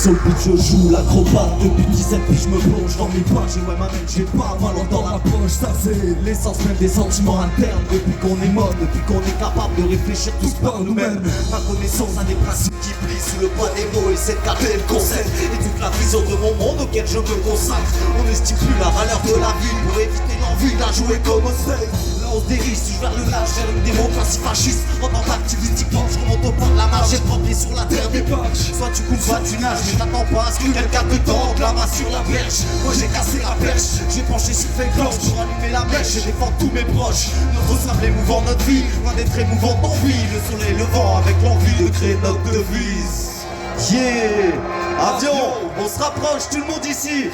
Sur le beat je joue l'acrobate depuis 17 puis je me plonge dans mes pages. Et ouais ma mère j'ai pas ballon dans la poche. Ça c'est l'essence même des sentiments internes. Depuis qu'on est mode, depuis qu'on est capable de réfléchir tous par nous-mêmes. Ma connaissance a des principes qui plient sous le poids des mots. Et c'est de capter le concept et toute la vision de mon monde auquel je me consacre. On n'estime plus la valeur de la vie pour éviter l'envie de la jouer comme au seuil. Là on se dirige vers le large, vers une démocratie fasciste. En tant qu'activiste je remonte au point de la marche. J'ai trois pieds sur la terre des pages. Soit tu coupes, soit tu nages, mais t'attends pas à ce que quelqu'un te tente la main sur la perche. Moi j'ai cassé la perche, j'ai penché sur les cloches pour allumer la mèche et défendre tous mes proches. Notre sable émouvant, notre vie, loin d'être émouvante d'envie. Le soleil levant avec l'envie de créer notre devise. Yeah, avion, on se rapproche, tout le monde ici.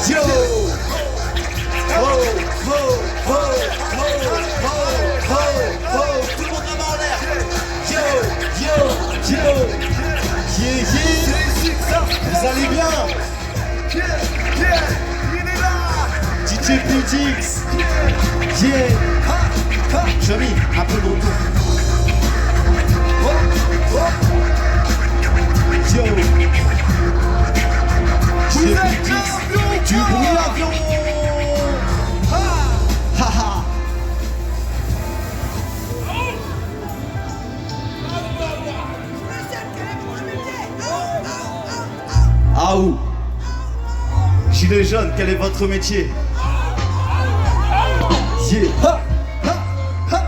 Yo, oh, oh, oh, oh, oh, oh, oh, tout le monde la main en l'air. Yo, yo, yo, yeah, yeah. Vous allez bien? DJ PDX, yeah. Jamy, un peu l'auto. Yo, DJ PDX, du bruit l'avion. Haha. Ah où? Gilets jaunes, quel est votre métier? Yeah. Ha, ha, ha.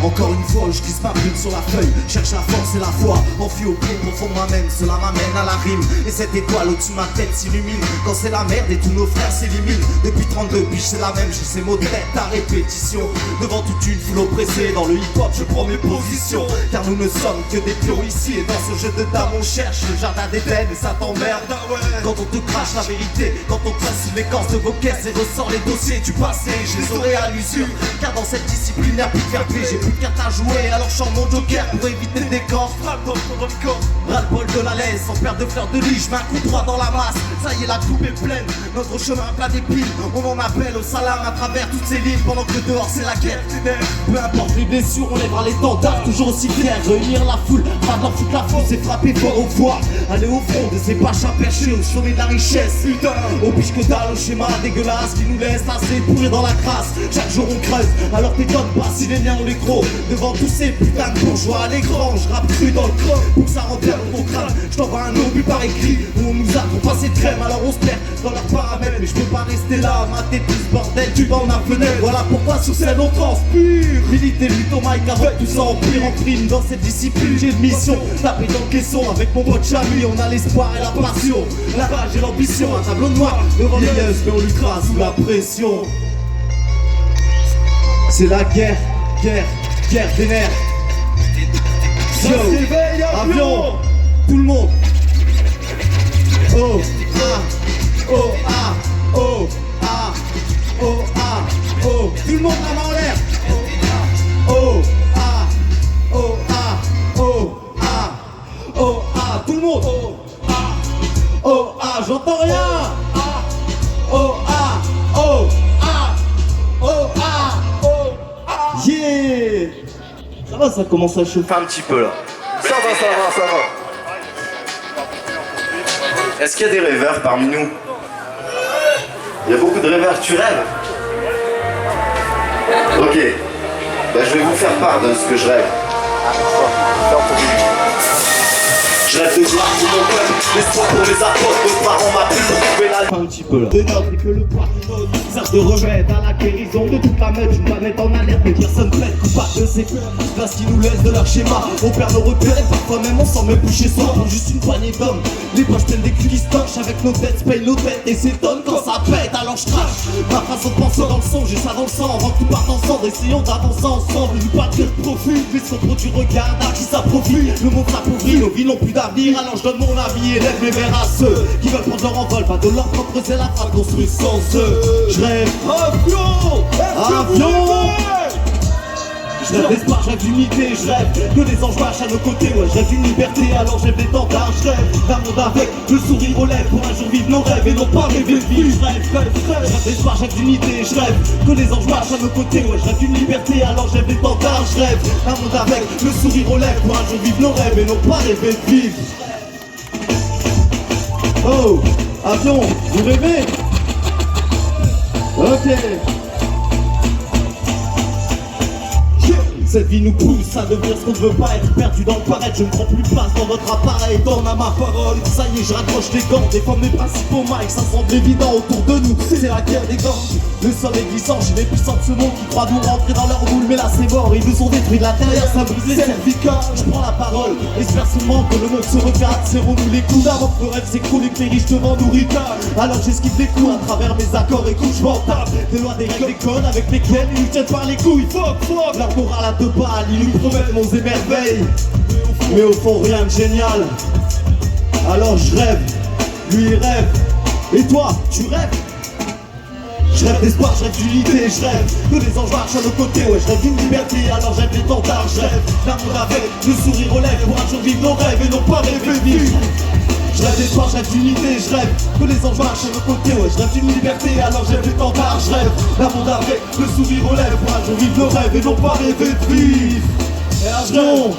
Encore une fois, je glisse ma plume sur la feuille. Cherche la force et la foi, enfui au pied profond de moi-même. Cela m'amène à la rime. Et cette étoile au-dessus de ma tête s'illumine. Quand c'est la merde et tous nos frères s'éliminent. Depuis 32 piges c'est la même, j'ai ces mots de tête à répétition. Devant toute une foule oppressée, dans le hip-hop je prends mes positions. Car nous ne sommes que des pions ici. Et dans ce jeu de dames on cherche le jardin d'Éden. Et ça t'emmerde quand on te crache la vérité. Quand on presse sur l'écorce de vos caisses et ressort les dossiers du passé. Je les aurai à l'usure. Car dans cette disciplinaire plus fair play, j'ai plus de cartes à jouer. Alors je chante mon joker pour éviter le décor. Ras-le-bol de la laisse, sans perdre de fleurs de lis. Je mets un coup droit dans la masse. Ça y est, la coupe est pleine. Notre chemin plein d'épines. On en appelle au salam à travers toutes ces lignes. Pendant que dehors c'est la guerre. Peu importe les blessures, on lèvera les tentards. Toujours aussi fiers, réunir la foule. Pas de leur foutre la fosse et frapper fort au foie. Aller au fond de ces pachas perchés au sommet de la richesse. Putain, au biche que dalle, au schéma dégueulasse qui nous laisse assez pourrir dans la crasse. Chaque jour on creuse, alors t'étonnes pas si les miens ont les crocs. Devant tous ces putains de bourgeois à l'écran, je rappe cru dans le creux pour que ça renterre dans ton crâne. Je t'envoie un obus par écrit où on nous a trop passé de crème. Alors on se perd dans leurs paramètres, mais je peux pas rester là, mater tout ce bordel, tu dans ma fenêtre. Voilà pourquoi sur scène on transpire. Militer lutte au mic avec tout ça en pire en prime. Dans cette discipline j'ai une mission, taper dans le caisson avec mon pote Chami. On a l'espoir et la passion, la rage et l'ambition. Un tableau noir devant les yeux, mais on l'ultra sous la pression. C'est la guerre, guerre, guerre des nerfs. Yo, avion, tout le monde. Oh, ah, oh, ah, oh, ah, oh, ah, oh. Tout le monde la main en l'air. Oh, ah, oh, ah, oh, ah, oh, ah. Tout le monde. Oh, ah, j'entends rien. Oh, ah, oh, ah, oh, ah, oh, ah. Yeah. Ça commence à chauffer un petit peu là. Ça va. Est-ce qu'il y a des rêveurs parmi nous? Il y a beaucoup de rêveurs, tu rêves? Ok, ben, je vais vous faire part de ce que je rêve. Je rêve de gloire pour mon peuple, l'espoir pour mes apôtres, mes parents m'appellent pour couper la un petit peu là. De notre et que le patrimoine sert de remède à la guérison de toute la meute. Une planète en alerte, mais personne plaide, pas de ses peurs. Parce qu'ils nous laissent de leur schéma, on perd nos repères et parfois même on s'en met plus chez soi. Pour juste une poignée d'hommes, les poches pleines des culs qui se torchent. Avec nos têtes, paye nos têtes et s'étonnent quand ça pète. Alors je crache ma façon de penser dans le son, j'ai ça dans le sang. Avant que tout parte ensemble, essayons d'avancer ensemble. Une patrie de profit, puisqu'on produit regarde à qui ça profite. Le monde s'appauvrit, nos vies n'ont plus d'avenir. Alors je donne mon avis et lève mes verres à ceux qui veulent prendre leur envol, pas de leur propre zèle afin de construire sans eux. Je rêve avion, avion. Je rêve d'espoir, je rêve d'unité, je rêve que les anges marchent à nos côtés. Ouais, je rêve d'une liberté, alors je rêve d'étendard. Je rêve d'un monde avec le sourire aux lèvres pour un jour vivre nos rêves et non pas rêver de vivre. Je rêve d'espoir, je rêve d'unité, je rêve que les anges marchent à nos côtés. Ouais, je rêve d'une liberté, alors je rêve d'étendard. Je rêve d'un monde avec le sourire aux lèvres pour un jour vivre nos rêves et non pas rêver de vivre. Oh, avion, vous rêvez? Ok. Cette vie nous pousse à devenir ce qu'on ne veut pas être, perdu dans le paraître. Je ne prends plus place dans votre appareil, t'en as ma parole. Ça y est, je raccroche les gants, défends mes principaux mics. Ça semble évident autour de nous, c'est la guerre des gants. Le sol est glissant, j'ai les puissants de ce monde qui croient nous rentrer dans leur boule. Mais là c'est mort, ils nous ont détruit de l'intérieur, ça brise les cervicales. Je prends la parole, espère seulement que le monde se regarde. Serrons-nous les coudes avant que nos rêves s'écroulent et que les riches devant nous ricanent. Alors j'esquive les coups à travers mes accords et coups, je m'en tape des lois, des règles, des codes avec lesquels ils nous tiennent par les couilles. Fuck, leur morale à deux balles, ils nous promettent monts et merveilles, mais au fond rien de génial. Alors je rêve, lui il rêve, et toi tu rêves? Je rêve d'espoir, je rêve d'unité, je rêve que les anges marchent à nos côtés. Ouais, je rêve d'une liberté, alors je rêve d'étendard. Je rêve d'un monde avec le sourire aux lèvres pour un jour vivre nos rêves et non pas rêver de vivre. Je rêve d'espoir, je rêve d'unité, je rêve que les anges marchent à nos côtés. Ouais, je rêve d'une liberté, alors je rêve d'étendard. Je rêve d'un monde avec le sourire aux lèvres pour un jour vivre nos rêves et non pas rêver de vivre. Non,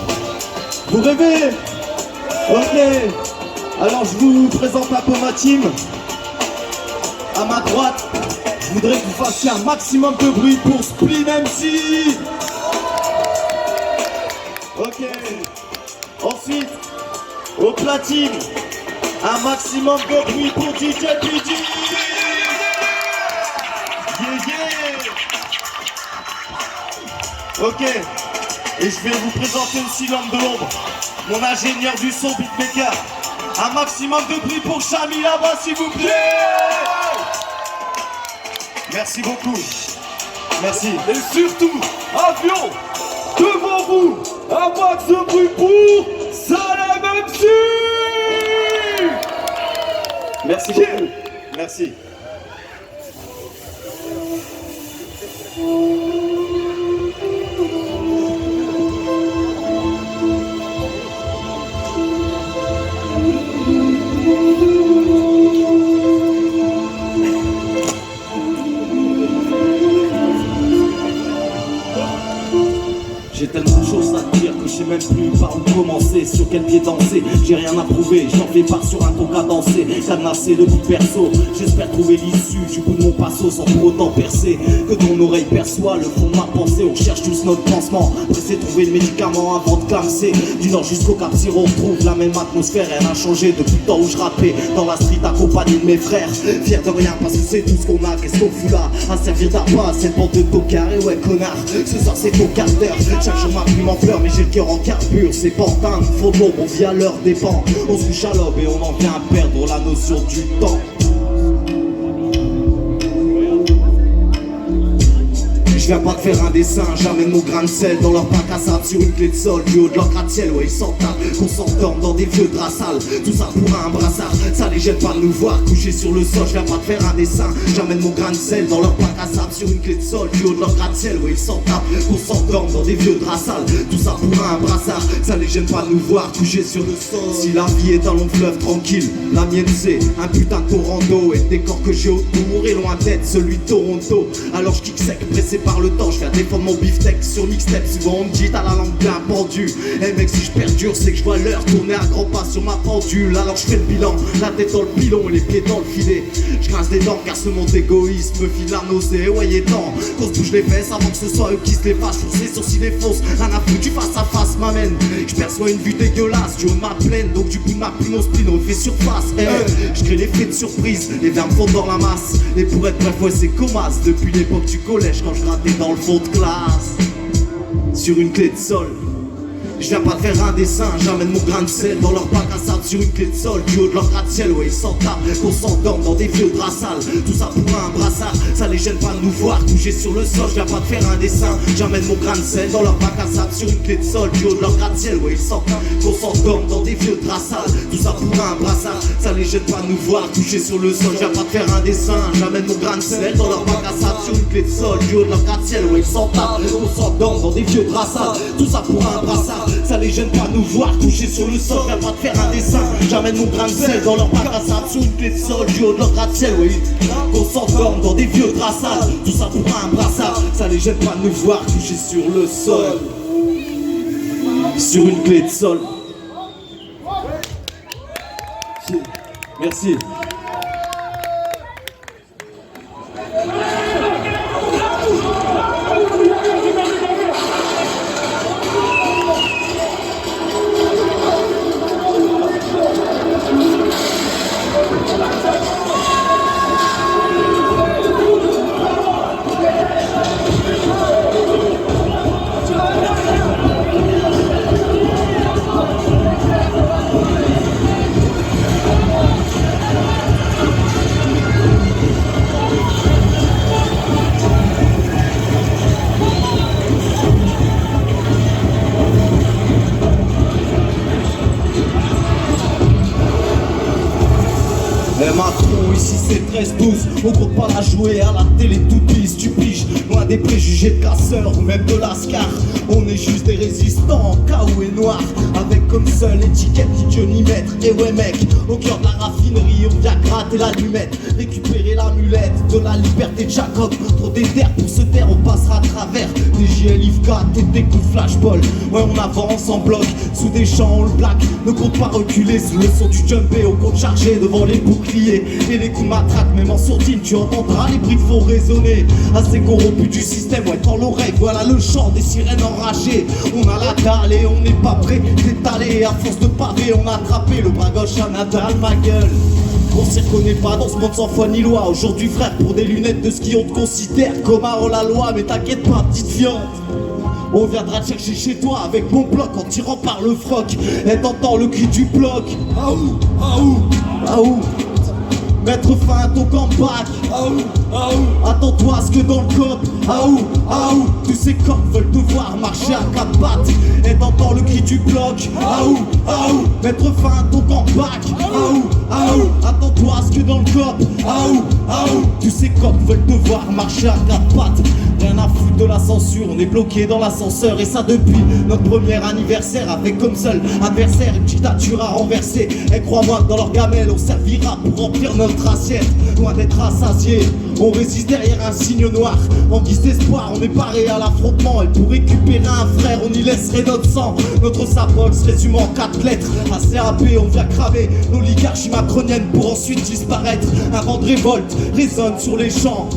vous rêvez? Ok, alors je vous présente un peu ma team. À ma droite, je voudrais que vous fassiez un maximum de bruit pour Spleen MC. Ok, ensuite, au platine, un maximum de bruit pour DJ PD. Ok, et je vais vous présenter aussi l'homme de l'ombre, mon ingénieur du son beatmaker. Un maximum de bruit pour Chami là-bas s'il vous plaît. Merci beaucoup. Merci. Et surtout, avion, devant vous, un max de bruit pour Salem MC. Merci beaucoup. Merci. J'ai tellement de choses à dire que je sais même plus par où commencer, sur quel pied danser. J'ai rien à prouver, j'en fais pas sur un ton cadencé, cadenassé de bout perso. J'espère trouver l'issue du bout de mon passo sans pour autant percer que ton oreille perçoit le fond de ma pensée. On cherche tous notre pansement, pressé de trouver le médicament avant de clamser. Du nord jusqu'au Cap Siro, on retrouve la même atmosphère. Rien n'a changé depuis le temps où je rappais dans la street accompagné de mes frères. Fier de rien parce que c'est tout ce qu'on a, qu'est-ce qu'on fout là à servir d'arpas, cette bande de tocards. Et ouais connard, ce soir c'est ton quart d'heure. Chaque jour ma plume en fleurs, mais j'ai le cœur en carbure. Ces pantins nous font de l'ombre, on vit à leur dépens. On se couche à l'aube et on en vient à perdre la notion du temps. Je viens pas de faire un dessin, j'amène mon grain de sel dans leur bac à sable sur une clé de sol, du haut de leur gratte-ciel, ouais ils s'en tapent, qu'on s'endorme dans des vieux draps sales, tout ça pour un brassard, ça les gêne pas de nous voir coucher sur le sol. Je viens pas de faire un dessin, j'amène mon grain de sel dans leur bac à sable sur une clé de sol, du haut de leur gratte-ciel, ouais ils s'en tapent, qu'on s'endorme dans des vieux draps sales, tout ça pour un brassard, ça les gêne pas de nous voir coucher sur le sol. Si la vie est un long fleuve tranquille, la mienne c'est un putain de tour d'eau, et le décor que j'ai autour est loin d'être celui de Toronto. Alors je kick sec, pressé par le temps, je viens défendre mon beefsteak sur mixtape. Souvent on me dit t'as la langue bien pendue. Eh mec si je perdure c'est que je vois l'heure tourner à grands pas sur ma pendule. Alors je fais le bilan, la tête dans le pilon et les pieds dans le filet. Je grince des dents car ce monde égoïste me file la nausée. Ouais il est temps qu'on se bouge les fesses avant que ce soit eux qui se les fassent. Foncez sourcils les fausses, rien à foutu face à face m'amène. Je perçois une vue dégueulasse du haut de ma plaine, donc du coup de ma plume mon spleen refait surface. Je crée l'effet de surprise, les verbes fondent dans la masse. Et pour être bref ouais c'est comasse depuis l'époque du collège quand je grattais dans le fond de classe sur une clé de sol. Je viens pas de faire un dessin, j'amène mon grain de sel dans leur bac à sable sur une clé de sol, du haut de leur gratte-ciel, ouais ils s'entament, qu'on s'endorme dans des vieux draps sales. Tout ça pour un brassard, ça les gêne pas de nous voir coucher sur le sol. Je viens pas de faire un dessin, j'amène mon grain de sel dans leur bac à sable sur une clé de sol, du haut de leur gratte-ciel, ouais ils s'entament, qu'on s'endorme dans des vieux draps sales. Tout ça pour un brassard, ça les gêne pas de nous voir coucher sur le sol. Je viens pas de faire un dessin, j'amène mon grain de sel dans leur bac à sable sur une clé de sol, du haut de leur gratte-ciel, ouais ils s'entament, qu'on s'endorme dans des vieux draps sales. Tout ça pour un brassard, ça les gêne pas de nous voir coucher sur le sol. Je viens pas de faire un dessin, j'amène mon grain de sel dans leur bac à sable sur une clé de sol, du haut de leur gratte-ciel, oui. Qu'on s'endorme dans des vieux draps sales. Tout ça pour un brassard, ça les gêne pas de nous voir coucher sur le sol. Sur une clé de sol. Merci. Macron, ici c'est 13-12, on compte pas la jouer à la télé tout pisse, tu piges, loin des préjugés de casseurs ou même de lascar. On est juste des résistants, chaos et noirs, avec comme seule étiquette ni Dieu ni maître. Et ouais mec, au cœur de la raffinerie, on vient gratter l'allumette, récupérer l'amulette de la liberté de Jacob. Trop déter pour se taire, on passera à travers des JL, Yves-Cat et des coups de flashball. Ouais on avance en bloc, sous des champs on le black, ne compte pas reculer sous le son du jumpé, on compte charger devant les boucliers et les coups de matraque. Même en sourdine tu entendras les bruits faux résonner, assez corrompus du système, ouais dans l'oreille voilà le chant des sirènes enragées. On a la dalle et on n'est pas prêt d'étaler, à force de pavé on a attrapé le bras gauche à Nadal, ma gueule. On s'y reconnaît pas dans ce monde sans foi ni loi. Aujourd'hui frère, pour des lunettes de ski on te considère comme un la loi. Mais t'inquiète pas petite fiante, on viendra te chercher chez toi avec mon bloc en tirant par le froc. Et t'entends le cri du bloc, aou, aou, aou. Mettre fin à ton comeback, aou, aou. Attends-toi à ce que dans le cop, aou, aou. Tous ces cops veulent te voir marcher à quatre pattes. Et t'entends le cri du bloc, aou, aou. Mettre fin à ton comeback, aou, aou. Attends-toi à ce que dans le cop, aou, aou. Tous ces cops veulent te voir marcher à quatre pattes. Rien à foutre de la censure, on est bloqué dans l'ascenseur. Et ça depuis notre premier anniversaire, avec comme seul adversaire une dictature à renverser. Et crois-moi que dans leur gamelle on servira pour remplir notre assiette. Loin d'être rassasié, on résiste derrière un signe noir. En guise d'espoir, on est paré à l'affrontement. Et pour récupérer un frère, on y laisserait notre sang. Notre symbole se résume en 4 lettres. À CAP, on vient cramer l'oligarchie macronienne pour ensuite disparaître. Un vent de révolte résonne sur les champs,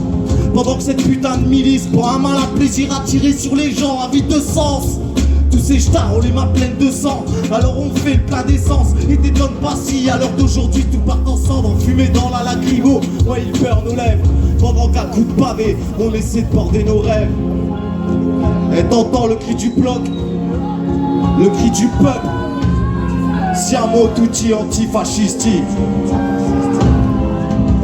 pendant que cette putain de milice prend un malin plaisir à tirer sur les gens à vide de sens. Tous ces stars ont les mains pleines de sang, alors on fait le plein d'essence. Et t'étonnes pas si à l'heure d'aujourd'hui tout part ensemble, enfumé dans la lacrymo. Ouais il beurre nos lèvres, pendant qu'à coups de pavé on essaie de border nos rêves. Et t'entends le cri du bloc, le cri du peuple, Siamo tutti antifascisti.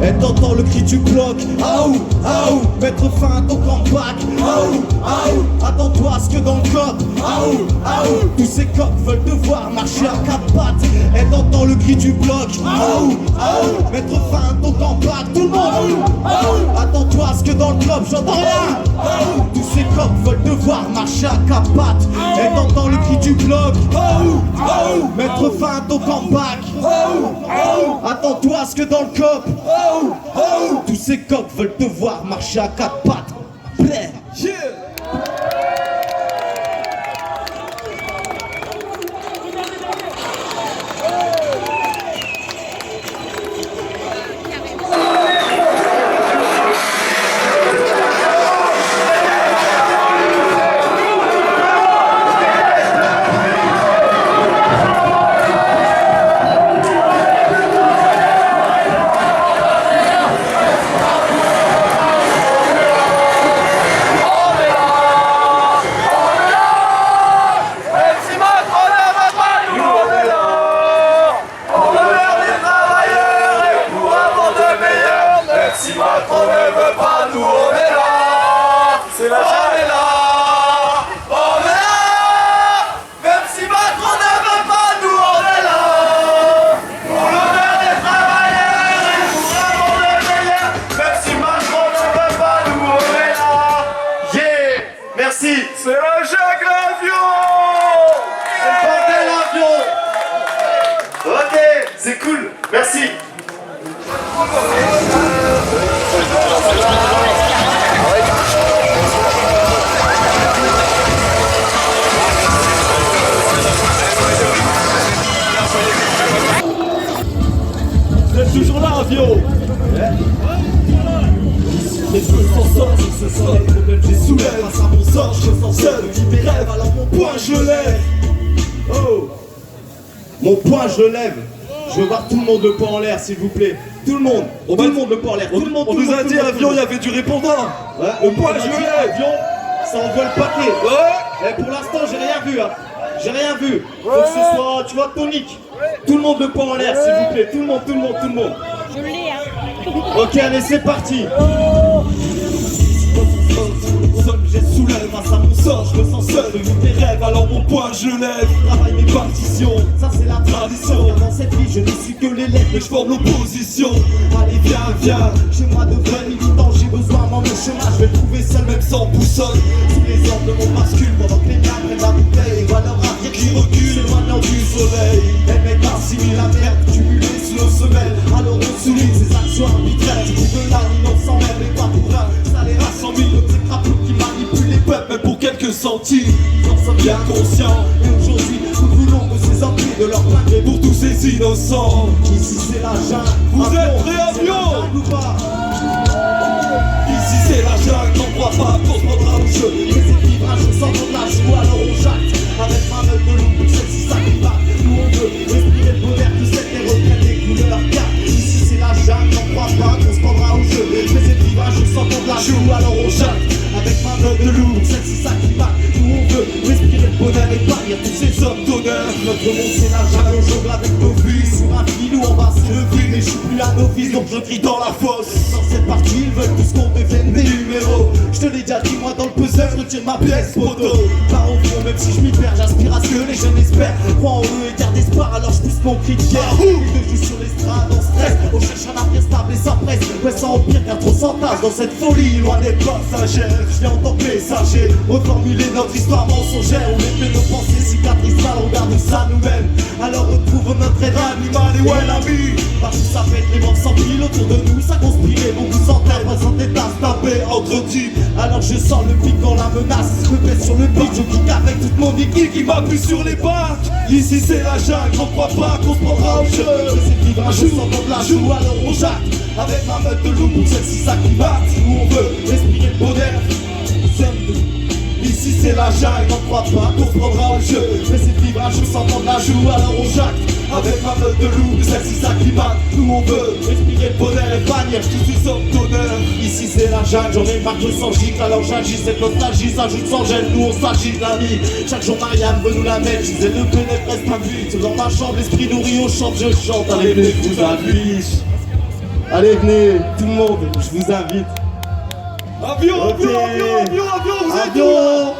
Et t'entends le cri du bloc, aou, aou. Mettre fin à ton comeback, aou, aou. Attends-toi à ce que dans le cop, aou, aou. Tous ces cops veulent te voir marcher à quatre pattes. Et t'entends le cri du bloc, aou, aou. Mettre fin à ton comeback, tout le monde, aou, aou. Attends-toi à ce que dans le cop, j'entends rien, aou. Tous ces cops veulent te voir marcher à quatre pattes. Et t'entends le cri du bloc, aou, aou. Mettre fin à ton comeback, aou, aou. Attends-toi à ce que dans le cop, aou, aou. Tous ces coqs veulent te voir marcher à quatre pattes. Bleh. Yeah. Merci. C'est la Jacques l'avion. C'est le bordel l'avion. Ok, c'est cool. Merci. Vous êtes toujours là, avion. Mais je me sens seul, ce sera le problème, j'ai soulève. Face à mon sort, je me sens seul, vis mes rêves, alors mon poing je lève. Oh, Mon poing, je le lève. Je veux voir tout le monde le poing en l'air, s'il vous plaît. Tout le monde. Tout le monde le poing en l'air. Tout le monde. On nous a dit avion, il y avait du répondant. Ouais, Le poing je dit lève. avion, ça envoie le paquet. Ouais. Et pour l'instant, j'ai rien vu. Hein. J'ai rien vu. Faut que ce soit, tu vois, tonique. Tout le monde le poing en l'air, s'il vous plaît. Tout le monde, tout le monde, tout le monde. Je l'ai, hein. Ok, allez, c'est parti. J'ai soulève face à mon sort, je me sens seul, vis mes rêves, alors mon poing je lève. Travaille mes partitions, ça c'est la tradition. Dans cette vie, je ne suis que l'élève, Mais je forme l'opposition. Allez, viens, viens. Chez moi de vrais militants, j'ai besoin de mon chemin. Je vais le trouver seul, même Sans boussole, sous les ordres de mon bascule. Pendant que les gars prennent la bouteille, voient leur avenir qui recule. S'éloignant du soleil. Les mecs assimilent la merde, cumulée sous nos semelles. Alors on souligne ces actions arbitraires. Du coup de là, l'innocent même les pas pour un. Ça les rate 100 000 de ces crapauds qui manipulent les peuples. même pour quelques centimes, Ils en sont bien bien conscient. Et aujourd'hui, nous voulons que ces empires de leur plein gré. Pour tous ces innocents, Ici c'est la jungle. Vous êtes prêts, C'est la avion? jungle ou pas? ici c'est la jungle, n'en crois pas qu'on se prendra au jeu. Les équilibrages sans de la joie, alors on jacte. Avec ma meute de loup, pour celle-ci ça qui va. Nous on veut respirer le bonheur que cette et reprenne des couleurs. Car ici c'est la jungle, n'en crois pas qu'on se prendra au jeu. Les équilibrages sans de la joie, alors on jacte. Avec ma meute de loup, pour celle-ci ça qui va. Nous on veut respirer le bonheur et pas tous ces hommes d'honneur. Notre monde c'est la jungle, on jongle avec nos vies. Sur un filou, on va se lever, mais je suis plus un novice, donc je crie dans la fosse. Dans cette partie, ils veulent tous qu'on devienne des numéros. Je te l'ai déjà dit, moi dans le puzzle, je retiens ma pièce photo. Pas au fond, même si je m'y perds, j'aspire à ce que les jeunes espèrent. Crois en eux et garde espoir, alors je pousse mon cri de guerre. Ils te jouent sur l'estrade en stress, on cherche un avenir stable et sans presse. Ouais, sans empire, car trop s'entasse dans cette folie, loin des passagères. Je viens en tant que messager, reformuler notre histoire mensongère. On épée nos pensées cicatrices, on garde ça nous-mêmes. Alors retrouve notre aide animal et ouais l'ami. Partout ça pète, les morts s'empilent autour de nous, ça conspire, beaucoup s'enterrent, présente des tasses tapées entre types. Alors je sens le pic quand la menace me pèse sur le beat, je kick avec toute mon équipe qui m'appuie sur les bacs. Ici c'est la jungle, n'en crois pas qu'on se prendra au jeu. C'est vivre un jour sans de la joue, alors on jacte. Avec ma meute de loup, pour celle-ci ça qui bat. Où on veut respirer le bonheur. Ici c'est la jungle, n'en crois pas qu'on se prendra au jeu. Mais c'est vivre un jour sans de la joue, alors on jacte. Avec ma meute de loup, celle-ci ça qui bat. Où on veut respirer le bonheur et bannir tous ces hommes d'honneur. Ici c'est la jungle, j'en ai marre de sans gicle, alors j'agis, cette nostalgie s'ajoute sans gêne, nous on s'agit l'ami. Chaque jour Marianne veut nous la mettre, je disais le bénéfice reste pas vite. Dans ma chambre, l'esprit nourri, on chante, je chante, allez venez, je vous invite. Allez venez, tout le monde, je vous invite. avion, Ok. avion, avion, avion, avion, vous êtes où, Avion. là?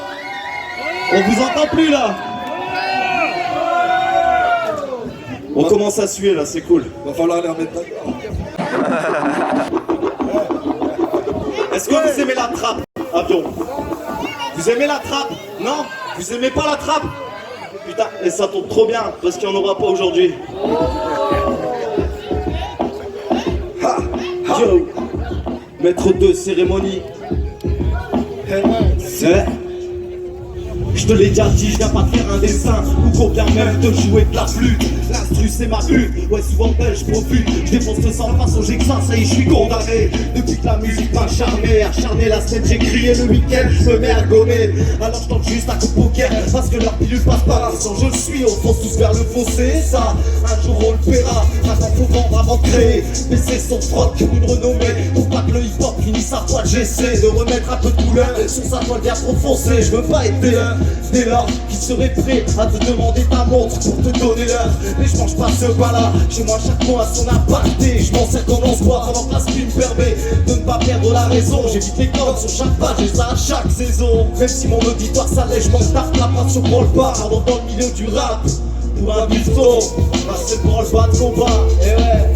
On vous entend plus là. On commence à suer là, c'est cool. Va falloir les remettre d'accord. Est-ce que vous aimez la trappe, avion? Vous aimez la trappe? Non? Vous aimez pas la trappe? Putain, et ça tombe trop bien, parce qu'il n'y en aura pas aujourd'hui. Yo, maître de cérémonie. Je te l'ai déjà dit, je viens pas te faire un dessin ou qu'on vient même de jouer de la flûte. L'instru c'est ma bulle, ouais souvent d'elle je profite. Je défonce le sang de façon j'ai que ça y est je suis condamné. Depuis que la musique m'a charmé, acharné la scène j'ai crié le week-end, je me mets à gommer. Alors je tente juste à coup de poker, parce que leur pilule passe pas. Sans je le suis, on fonce tous vers le fossé, ça un jour on le paiera, maintenant faut vendre avant de créer. Baisser son froc pour une renommée, pour pas que le hip-hop finisse sa poids. J'essaie de remettre un peu de couleur sur sa toile bien trop foncée. Je veux pas être dès lors qui serait prêt à te demander ta montre pour te donner l'heure. Mais je mange pas ce pas-là, chez moi chaque mot a son impact et je m'en sers quand on se voit pendant que la stream permet de ne pas perdre la raison. J'évite les codes sur chaque page et ça à chaque saison. Même si mon auditoire s'allège, manque d'art, la passion prend le pas. Pardon dans le milieu du rap, pour un buffon, bah c'est pour le bas de combat, et ouais.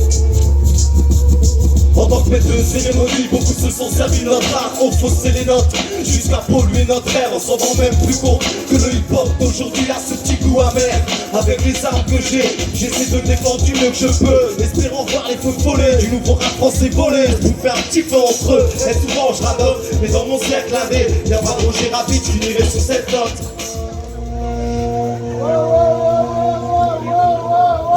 En tant que maître de cérémonie, beaucoup se sont servis de notre art, ont faussé les notes jusqu'à polluer notre air. On s'en rend même plus compte que le hip-hop d'aujourd'hui a ce petit goût amer. Avec les armes que j'essaie de défendre du mieux que je peux, espérant voir les feux voler du nouveau rap français voler. Je vous fais un petit feu entre eux, et souvent je radote, mais dans mon cercle indé, y'a pas de Roger Rabbit, je finirai sur cette note.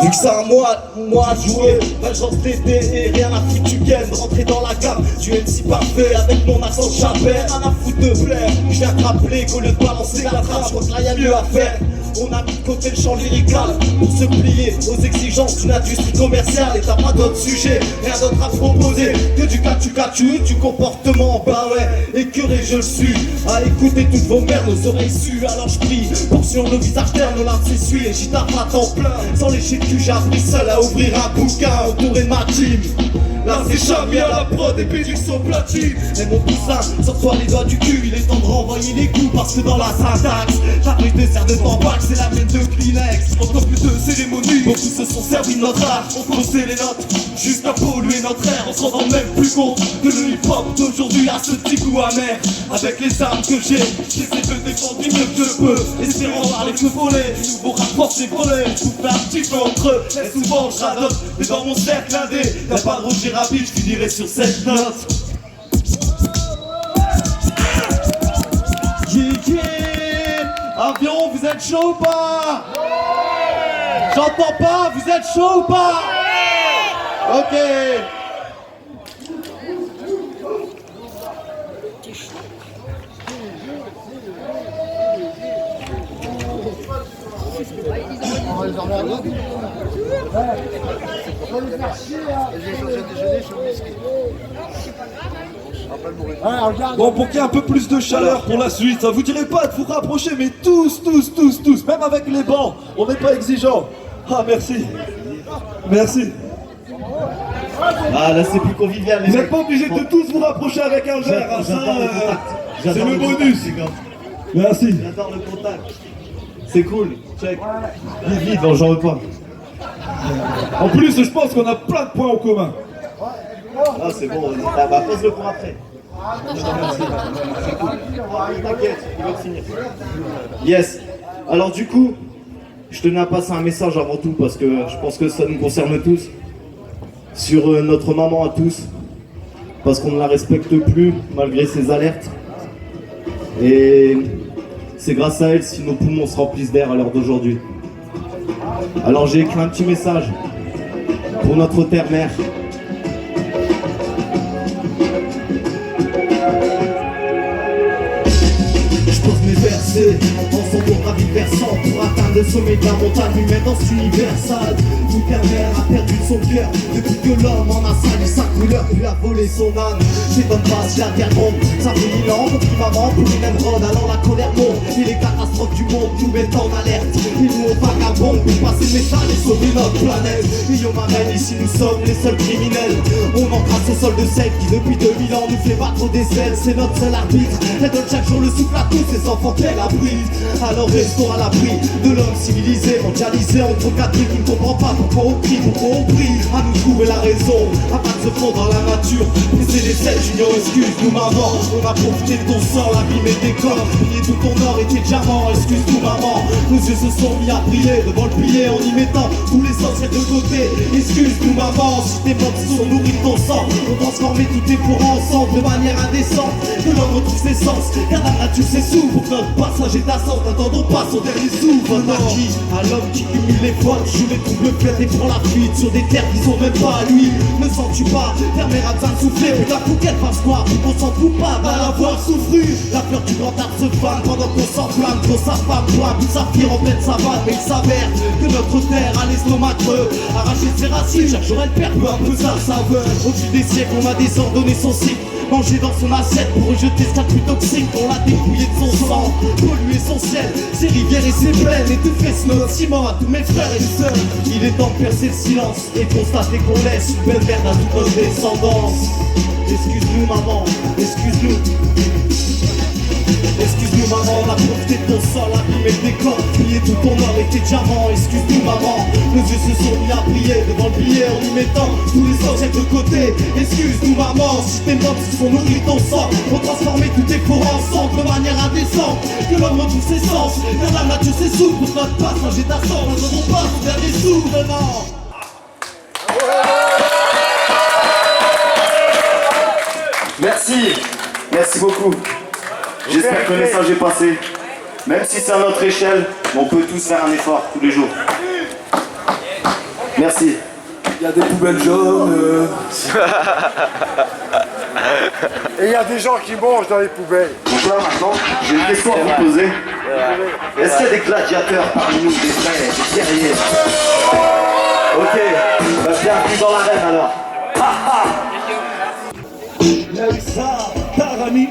Vu que c'est un moi à jouer, malchance d'été et rien à foutre du game. Rentrer dans la gamme du MC parfait avec mon accent chapelle. Rien à foutre de plaire, je viens te rappeler qu'au lieu de balancer la trappe, je crois que là y'a mieux à faire. On a mis de côté le champ lyrical pour se plier aux exigences d'une industrie commerciale. Et t'as pas d'autre sujet, rien d'autre à proposer que du cachu, du comportement. Bah ouais, écœuré je le suis à écouter toutes vos mères, nos oreilles suent. Alors je prie, portion le visage terne, l'art s'essuie et j'y tape à temps plein. Sans lécher de cul, j'ai appris seul à ouvrir un bouquin entouré de ma team. Là c'est jamais à la prod et pédix sont platine. Et mon poussin, sors-toi les doigts du cul, il est temps de renvoyer les coups parce que dans la syntaxe, j'arrive des serres de tampac, c'est la mienne de Kleenex. En tant que de cérémonie, beaucoup se sont servis de notre art, on faussé les notes, jusqu'à polluer notre air. On s'en rend même plus compte que le hip-hop d'aujourd'hui a ce petit goût amer. Avec les armes que j'essaie de défendre du mieux que je peux, espérant voir les feux voler, du nouveau rap français voler. Je vous fais un petit peu entre eux, et souvent je radote, mais dans mon cercle indé, y'a pas de Roger Rabbit, je finirai sur cette note. Yeah. Avion, vous êtes chaud ou pas? J'entends pas, vous êtes chaud ou pas? Ok. On va les emmener à l'autre. On va les faire chier, hein. J'ai changé de déjeuner, je suis au whisky. Bon, pour qu'il y ait un peu plus de chaleur pour la suite, ça vous dirait pas de vous rapprocher, mais tous, même avec les bancs, on n'est pas exigeant. Ah, merci. Merci. Ah là c'est plus convivial les Vous mecs. n'êtes pas obligés de tous vous rapprocher avec un verre, hein, ça, c'est le bonus. Merci. J'adore le contact. C'est cool, check. Vite, j'en veux pas. En plus, je pense qu'on a plein de points en commun. Ah c'est bon, bah pose-le pour après. C'est cool. T'inquiète, il va te finir. Yes. Alors du coup, je tenais à passer un message avant tout parce que je pense que ça nous concerne tous. Sur notre maman à tous. Parce qu'on ne la respecte plus malgré ses alertes. Et c'est grâce à elle si nos poumons se remplissent d'air à l'heure d'aujourd'hui. Alors j'ai écrit un petit message pour notre terre-mère. Mes versets, en son beau gravi versant pour atteindre le sommet de la montagne humaine dans cet univers sale où terre-mère a perdu son cœur depuis que l'homme en a sali sa couleur puis a volé son âme. J'étonne pas si la terre gronde, ça fait 1000 ans depuis maman pour une émeraude. Alors la colère monte et les catastrophes du monde nous mettent en alerte. Et nous on vagabonde pour passer le message et sauver notre planète. Et yo m'amène, ici nous sommes les seuls criminels. On encrasse au sol de celle qui depuis 2000 ans nous fait battre des ailes. C'est notre seul arbitre, elle donne chaque jour le souffle à tous ses enfants qu'elle abrite. Alors restons à l'abri de l'homme civilisé, mondialisé entre quatre qui ne comprend pas pourquoi on crie, pourquoi on prie. À nous trouver la raison, à pas de se fondre dans la nature. Briser les ailes, junior, excuse-nous maman. On a profité de ton sang, l'abîme et tes corps. Piller tout ton or et tes diamants, excuse-nous maman. Nos yeux se sont mis à briller devant le billet en y mettant tous les sorciers de côté. Excuse-nous maman, si tes morts sont nourris de ton sang. On transformait tous tes fourrants ensemble de manière indécente. Que l'homme retrouve ses sens, car la nature s'essouffle. Pour que notre passage est ascendant, n'attendons pas son dernier souffle. Anarchie, à l'homme qui cumule les fautes, joue les troubles faits et prend la fuite sur des terres qui sont même pas à lui. Ne sens-tu pas, terre-mère a besoin de souffler, mais la fouquette fasse quoi, pour qu'on s'en fout pas d'en avoir souffru. La fleur du grand arbre se fane pendant qu'on s'enflamme, pour sa femme, pour un bout de saphir en pleine savane. Mais il s'avère que notre terre a l'estomac creux, arraché ses racines, chaque jour elle perd peu à peu sa saveur. Au fil des siècles, on a désordonné son cycle, mangé dans son assiette pour rejeter ce qu'il y a de plus toxique. On l'a dépouillé de son sang, pollué son ciel, ses rivières et ses plaines, étouffé ce notre ciment à tous mes frères et sœurs. Il est temps de percer le silence et constater qu'on laisse une belle merde à toute notre descendance. Excuse-nous maman, excuse-nous. Excuse-nous Excuse-nous maman, la profité de ton sol, abîmer le décor, plier tout ton or et tes diamants. Excuse-nous maman, nos yeux se sont mis à prier devant le billet en y mettant tous les objets de côté. Excuse-nous maman, si tes notes se sont nourris ton sang pour transformer tous tes forêts ensemble de manière indécente. Que l'homme retrouve ses sens, car la nature s'essouffle pour notre passage est d'ascendre. Nous n'avons pas son dernier soufflement. Merci beaucoup. J'espère que le message est passé. Même si c'est à notre échelle, on peut tous faire un effort tous les jours. Merci. Il y a des poubelles jaunes. Et il y a des gens qui mangent dans les poubelles. Donc là maintenant, j'ai une question à vous poser. Est-ce qu'il y a des gladiateurs parmi nous, des vrais, des guerriers? Ok, bah, bienvenue dans l'arène alors. Elsa, Tarani.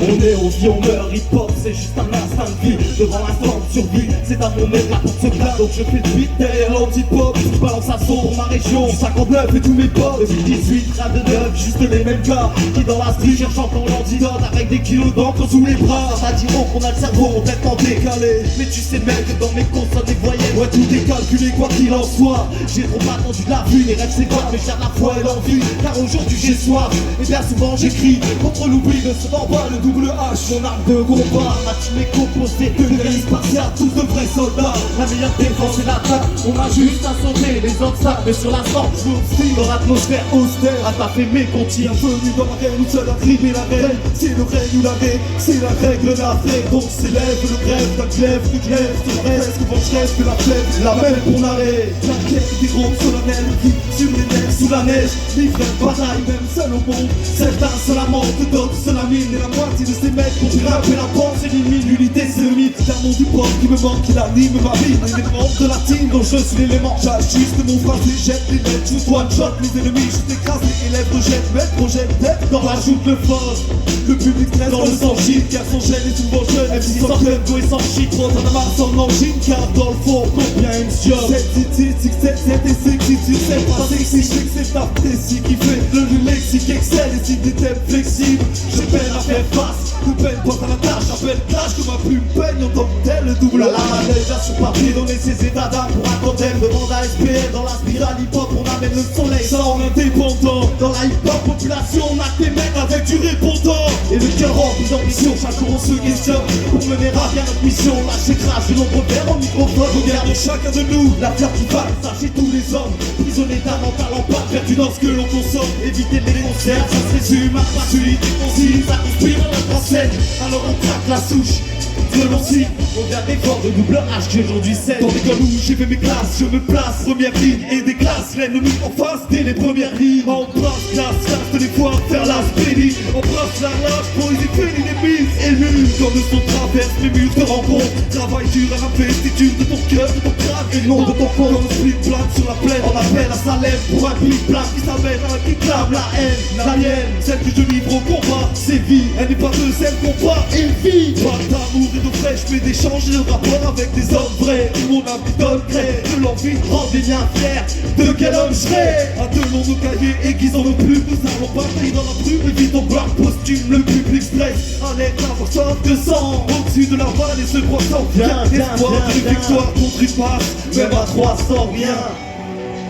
On est au vie, on meurt, hip-hop c'est juste un instinct de vie. Devant l'instant de survie, c'est à mon aide la porte se claque. Donc je fais le beat derrière l'anti-pop. Je balance un son pour ma région, du 59 et tous mes potes. 2018, rien de neuf, juste les mêmes gars qui dans la street cherchent encore l'antidote avec des kilos d'encre sous les bras. Ça diront qu'on a le cerveau complètement décalé. Mais tu sais mec, dans mes consonnes des voyelles, ouais tout est calculé quoi qu'il en soit. J'ai trop attendu de la vue, les rêves c'est quoi, mais j'ai la foi et l'envie. Car aujourd'hui j'ai soif, et bien souvent j'écris contre l'oubli de ce pas le double H, mon arme de combat. Ma team est composée de guerriers spartiates, tous de vrais soldats. La meilleure défense c'est l'attaque, on a juste à sauver les obstacles. Mais sur l'instant, je m'obstine dans l'atmosphère austère. À taper mes comptes, bienvenue dans l'arène où seul a crié la reine. C'est le règne ou l'arrêt, c'est la règle d'affaire. Donc s'élève le grève, d'un glaive, du glaive, tu restes, vengeresse que la flèche, la même pour l'arrêt. La quête des groupes solennels qui sur les neiges, sous la neige, livrent une bataille, même seul au monde. Certains se lamentent, d'autres se laminent, et la moitié de ces mecs pour grimper la pente s'élimine. L'unité c'est le mythe d'un monde du pop qui me manque, qui l'anime ma vie. Un élément de la team dont je suis l'élément. J'ajuste mon phrasé, jette les lettres, je one shot les ennemis, je t'écrase les élèves, rejette, mec, projette, tête dans la joute le force. Le public stresse dans le sang shit, car son gène est souvent jeune. Même s'ils s'en club, go et sans shit, trop en amas sans engine, car dans le fond, combien une job. 7, 7 et 6, sur 7, pas sexy, je sais que c'est ta précis qui fait le lexique excelle et si des thèmes flexibles. Je peine à faire face, de peine porte à la tâche, j'appelle tâche que ma plume peigne en tant que tel, le double à la déjà sur papier, donner ses états d'âme pour un totem, demande à SPL dans la spirale hip-hop, on amène le soleil, ça en indépendant. Dans la hip-hop population, on a des mecs avec du répondant. Et le cœur rempli d'ambition, chaque jour on se questionne pour mener à bien notre mission. Lâcher crash de nombreux verres en microphone, regarde chacun de nous, la fleur qui va, sachez tous les hommes, prisonniers d'un mental en pâte, perdu dans ce que l'on consomme. Éviter les concerts, ça se résume à facilité concile, ça conspire à notre scène. Alors on craque la souche. Violence, on vient des corps de double H qui aujourd'hui c'est dans l'école où j'ai fait mes classes, je me place, première ligne et des classes, l'ennemi en face dès les premières lignes. En place, classe, les fois faire la spédie, en place la lâche, pour les effets l'ennemi ému, quand de son traverse les murs de rencontre, travail dur à l'investiture de ton cœur, de ton crâne et non de ton corps, dans le split plane sur la plaine, on appelle à sa lèvre pour un big plan qui s'amène à un qui clame la haine, la mienne, celle que je livre au combat, c'est vie, elle n'est pas de celle qu'on bat et vit, pas d'amour et de fraîche, mais d'échanger de rapport avec des hommes vrais, où mon ami donnerait de l'envie de rendre des liens fiers, de quel homme je serais, attelons nos cahiers, aiguisons nos plumes, nous allons pas pris dans la brume, évitons gloire posthume, le public stress, alerte à soif de sang, au-dessus de la balle et ce croissant, viens, espoir de victoire contre une passe, même à 300, rien.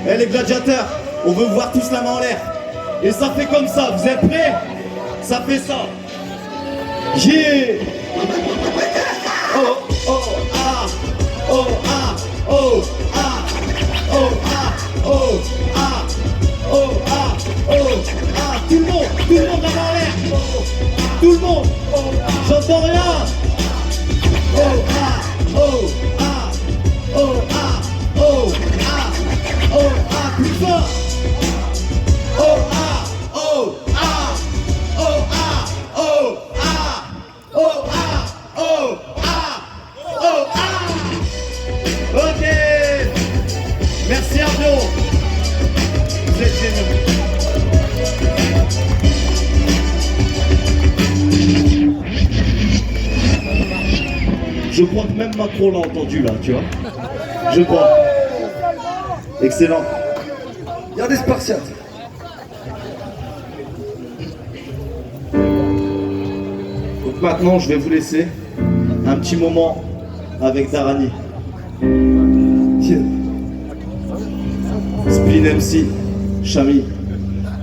Eh les gladiateurs, on veut voir tous la main en l'air, et ça fait comme ça, vous êtes prêts? Ça fait ça. Yeah. Oh, oh, ah, oh, ah, oh, ah, oh, ah, oh, ah, oh, ah, oh, ah, tout le monde la main en l'air, tout le monde, j'entends rien, oh, ah, oh, ah, oh, ah, oh, ah, oh, ah, plus fort, oh, ah, oh, ah, oh, ah, oh, ah, oh, ah, oh, oh, ah. Ok. Merci Arnaud. Vous êtes géniaux. Je crois que même Macron l'a entendu là, tu vois. Je crois. Excellent. Il y a des Spartiates. 。 . 「Donc maintenant, je vais vous laisser un petit moment avec Darani. Yeah. Spleen MC, Chami.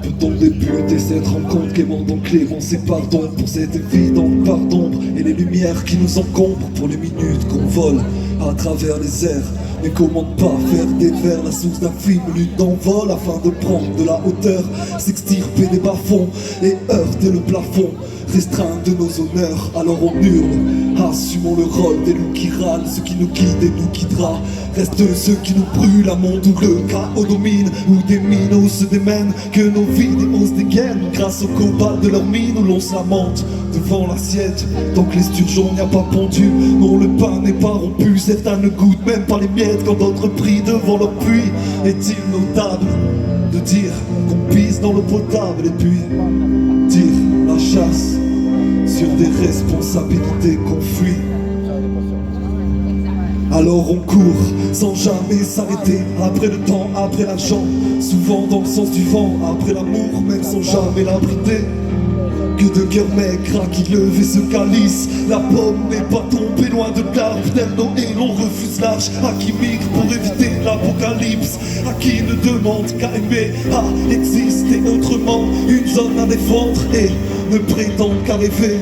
Tout au début de cette rencontre, quémant donc clémence et pardon pour cette évidente part d'ombre et les lumières qui nous encombrent pour les minutes qu'on vole à travers les airs. Mais comment ne pas faire défaire la source d'infime lutte d'envol afin de prendre de la hauteur, s'extirper des bas-fonds et heurter le plafond, restreindre de nos honneurs. Alors on hurle, assumons le rôle des loups qui râlent, ce qui nous guide et nous guidera. Restent ceux qui nous brûlent, un monde où le chaos domine, où des minots se démènent, que nos vies déhaussent des gaines grâce au cobalt de leurs mines, où l'on se lamente devant l'assiette. Tant que les sturgeons n'y a pas pondu, non le pain n'est pas rompu, certains ne goûtent même pas les miettes quand d'autres prient devant leur puits. Est-il notable de dire qu'on pisse dans l'eau potable et puis dire la chasse sur des responsabilités qu'on fuit? Alors on court sans jamais s'arrêter, après le temps, après l'argent, souvent dans le sens du vent, après l'amour même sans jamais l'abriter. Que de cœurs maigres à qui lever ce calice, la pomme n'est pas tombée loin de l'arbre d'Elno et l'on refuse l'arche. À qui migre pour éviter l'apocalypse, à qui ne demande qu'à aimer, à exister autrement, une zone à défendre et ne prétend qu'à rêver.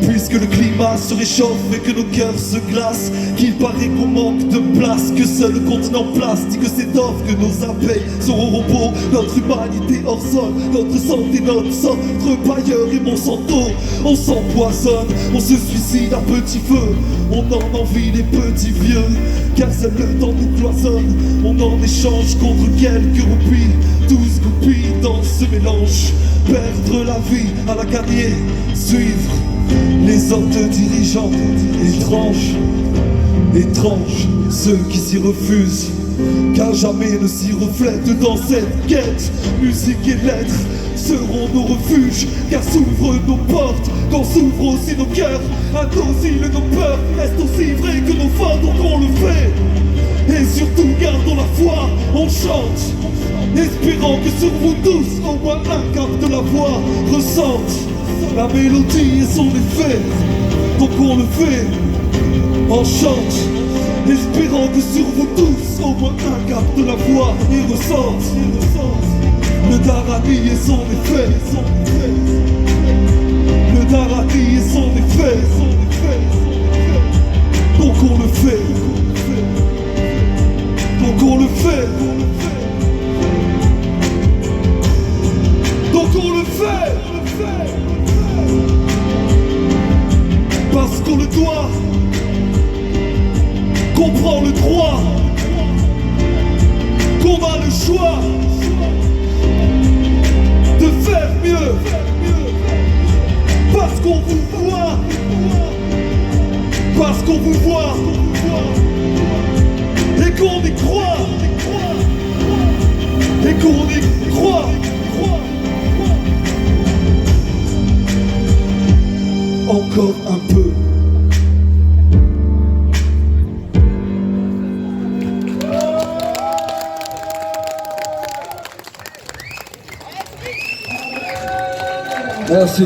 Puisque le climat se réchauffe et que nos cœurs se glacent, qu'il paraît qu'on manque de place, que seul le continent plastique s'étoffe, que nos abeilles sont au repos, notre humanité hors sol, notre santé, notre sang, notre bailleur et Monsanto. On s'empoisonne, on se suicide à petit feu, on en envie les petits vieux, car seul le temps nous cloisonne. On en échange contre quelques roupies, tous goupilles dans ce mélange. Perdre la vie à la gagner, suivre les ordres dirigeants, étranges, étranges, ceux qui s'y refusent, car jamais ne s'y reflètent dans cette quête. Musique et lettres seront nos refuges, car s'ouvrent nos portes, quand s'ouvrent aussi nos cœurs. Indociles nos peurs restent aussi vraies que nos fautes, donc on le fait. Et surtout gardons la foi, on chante, espérant que sur vous tous, au moins un quart de la voix ressente la mélodie et son effet. Donc on le fait, on chante, espérant que sur vous tous, au moins un quart de la voix et ressente le Darani et son effet. Le Darani et son effet. Donc on le fait. Donc on le fait. Donc on le fait. Parce qu'on le doit, qu'on prend le droit, qu'on a le choix de faire mieux. Parce qu'on vous voit, parce qu'on vous voit, et qu'on y croit, et qu'on y croit. Encore un peu. Merci.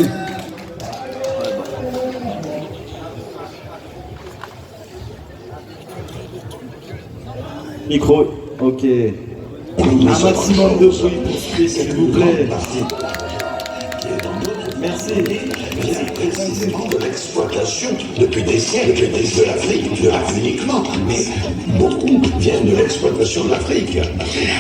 Micro, ok. Un maximum de bruit pour Spleen, s'il vous plaît. Merci. Précisément de l'exploitation depuis des siècles de l'Afrique, de l'Afrique uniquement, mais beaucoup viennent de l'exploitation de l'Afrique.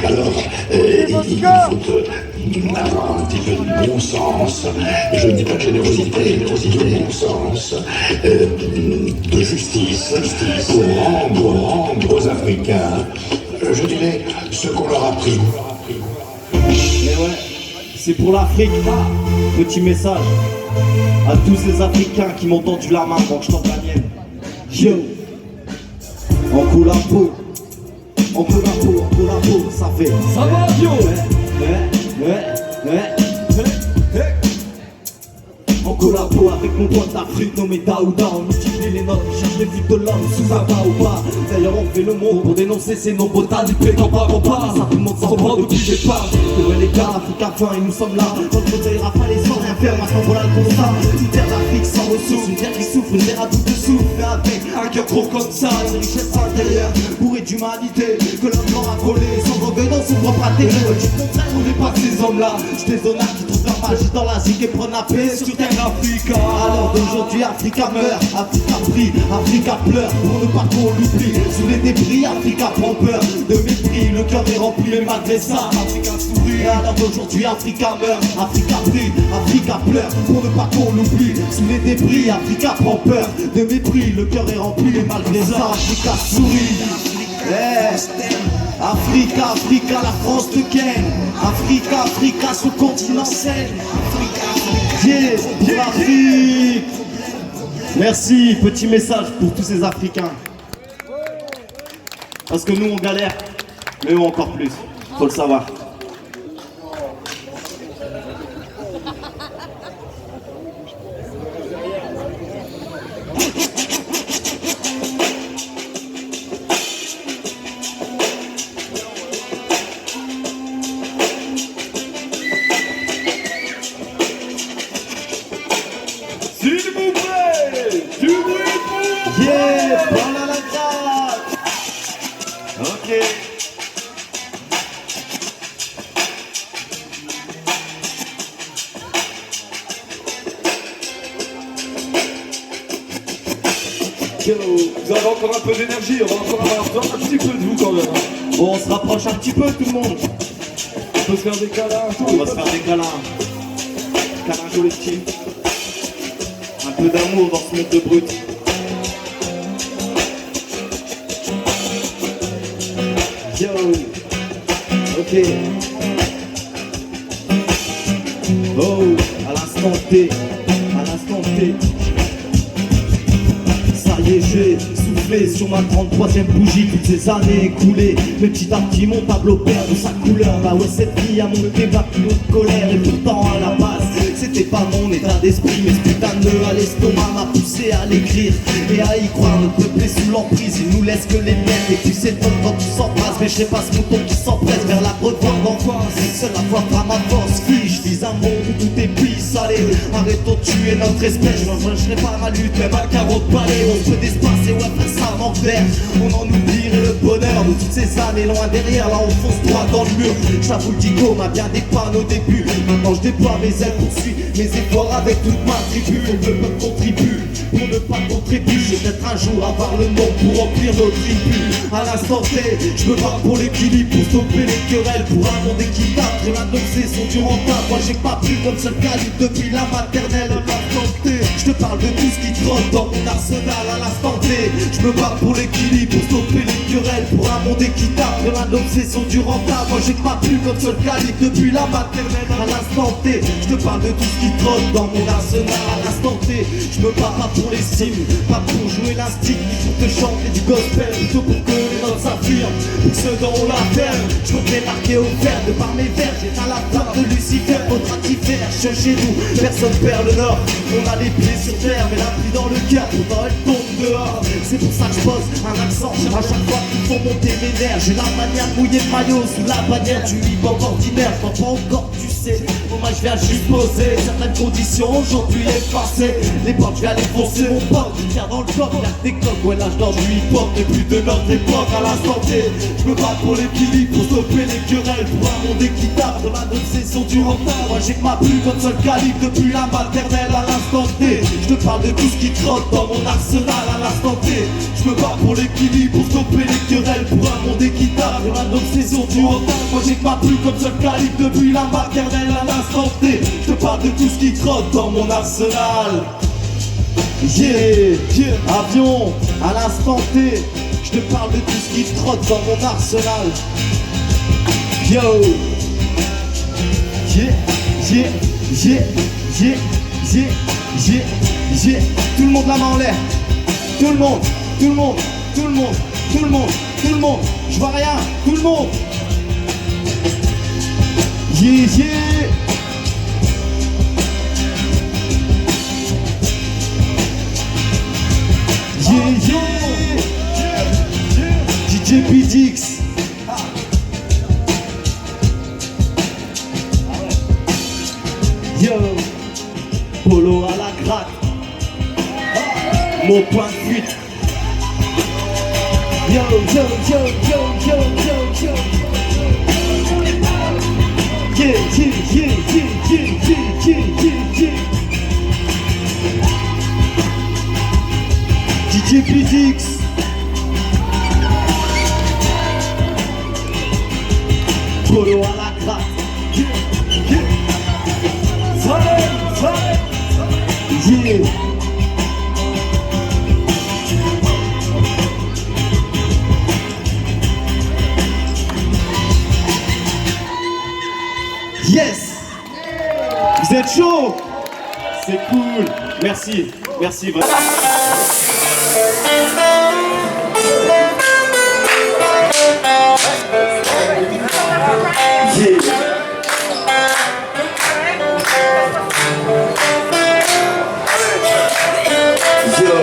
Alors, il faut avoir un petit peu de bon sens, je ne dis pas de générosité, de bon sens, de justice, pour rendre aux Africains, je dirais, ce qu'on leur a pris. Mais ouais, c'est pour l'Afrique. Petit message à tous ces Africains qui m'ont tendu la main quand je tends la mienne. Yo, on coule la peau, on coule la peau, ça fait. Ça va, yo. En collabo avec mon doigt d'Afrique nommé Daouda, on multiplie les notes, on cherche les buts de l'homme sous un baobab. D'ailleurs on fait le monde pour dénoncer ces nombreux talibés quand pas ça tout le monde s'en prend depuis le départ. Pour les gars, Afrique à fin et nous sommes là. Notre fauteuil rafale sans rien faire, maintenant voilà le constat. Une terre d'Afrique sans ressources, une terre qui souffre, une terre à bout de souffle. Mais avec un cœur gros comme ça, une richesse intérieure bourrée d'humanité que l'homme blanc a volé sans orgueil dans son propre intérieur. Du contraire, on n'est pas ces hommes-là, des honneurs qui trouvent leur magie dans la zig et prennent la paix sur terre Africa. Alors d'aujourd'hui, Africa meurt, Africa prie, Africa pleure pour ne pas qu'on l'oublie. Sous les débris, Africa prend peur de mépris, le cœur est rempli, mais malgré ça, Africa sourit. Et alors d'aujourd'hui, Africa meurt, Africa prie, Africa pleure pour ne pas qu'on l'oublie. Sous les débris, Africa prend peur de mépris, le cœur est rempli, mais malgré ça, Africa sourit. Africa, Africa, la France te ken. Africa, Africa, ce continent saigne. Yeah, pour l'Afrique. Merci, petit message pour tous ces Africains. Parce que nous on galère, mais eux encore plus, faut le savoir. Yeah, voilà la gratte. Ok. Vous avez encore un peu d'énergie, on va encore avoir besoin un petit peu de vous quand même. Bon, on se rapproche un petit peu tout le monde. On peut se faire des câlins. On va se faire des câlins. Câlins collectifs. Un peu d'amour dans ce mode de brut. Yo. Ok. Oh, à l'instant T. À l'instant T. Ça y est, j'ai soufflé sur ma 33e bougie. Toutes ces années écoulées, mais petit à petit mon tableau perd de sa couleur. Là ouais, cette vie a monté ma plus haute colère. Et pourtant à la base, c'était pas mon état d'esprit, mais ce putain de nœud à l'estomac m'a poussé à l'écrire et à y croire. Le peuple est sous l'emprise, il nous laisse que les pertes. Et tu sais quand tu s'embrasses, mais je sais pas ce mouton qui s'empresse vers la brevoire d'enfance. Seule la foi fera ma force, fille, je vise un monde où tout est pis salé. Arrêtons de tuer notre espèce, je n'enchaînerai pas ma lutte, même à carreau de palais. On se d'espace et ouais, frère, ça manque d'air. On en oublierait le bonheur de toutes ces années loin derrière. Là on fonce droit dans le mur. J'avoue le dico m'a bien dépanné au début. Maintenant je déploie mes ailes, poursuis mes efforts avec toute ma tribu. Faut que le peuple contribue, pour ne pas contribuer. Je vais peut-être un jour avoir le nom pour remplir nos tribus. À l'instant T, je me bats pour l'équilibre, pour stopper les querelles, pour un monde équitable. Pour la doxée sont du rentable. Moi j'ai pas pris comme seul calibre depuis la maternelle. À l'instant T, je te parle de tout ce qui trotte dans mon arsenal. À l'instant T, je me bats pour l'équilibre, pour stopper les querelles, pour un monde équitable. Pour la l'obsession du rentable. Moi j'ai pas pris comme seul calibre depuis la maternelle. À l'instant T, je te parle de tout ce qui trotte dans mon arsenal. À l'instant T, je me bats pas pour les cimes, pas pour jouer l'instinct, ni pour te chanter du gospel, plutôt pour que les notes s'affirment, pour ceux dont on la ferme. Je comptais marquer au fer de par mes vers, j'éteins la flamme de Lucifer, faudra t'y faire. Chez nous, personne perd le nord. On a les pieds sur terre, mais la pluie dans le cœur, pourtant elle tombe dehors. C'est pour ça que je pose un accent à chaque fois qu'il faut monter mes nerfs. J'ai la manière mouillée de maillot sous la bannière du hip-hop ordinaire. Quand pas encore tu sais, moi je viens juste poser certaines conditions aujourd'hui effacées. Les portes je viens les foncer mon pote, tiens dans le coffre, y'a des coques. Ouais l'âge d'or du hip-hop n'est plus de notre époque. À l'instant T, je me bats pour l'équilibre, pour stopper les querelles, pour un monde équitable, pour la obsession du retard. Moi j'ai ma plume comme seul calibre depuis la maternelle. À l'instant T, je te parle de tout ce qui trotte dans mon arsenal. À l'instant T, je me bats pour l'équilibre, pour stopper les querelles, pour un monde équitable, pour la obsession du retard. Moi j'ai ma plume comme seul calibre depuis la maternelle. À l'instant T, je te parle de tout ce qui trotte dans mon arsenal. Yeah, yeah, avion, à l'instant T, je te parle de tout ce qui trotte dans mon arsenal. Yo, yeah, yeah, yeah, yeah, yeah, yeah, yeah. Tout le monde la main en l'air. Tout le monde, tout le monde, tout le monde, tout le monde, tout le monde. Je vois rien, tout le monde. Yeah, yeah. DJ PDX. Yo, Polo à la gratte. Mon point de fuite. Yo, yo, yo, yo, yo, yo, yo. Yeah, yeah, yeah, yeah, yeah, yeah, yeah, yeah. DJ PDX. Polo à la gratte. Yeah, yeah. Yeah. Yes. Vous êtes chaud? C'est cool. Merci. Merci vraiment. Yeah. Yo.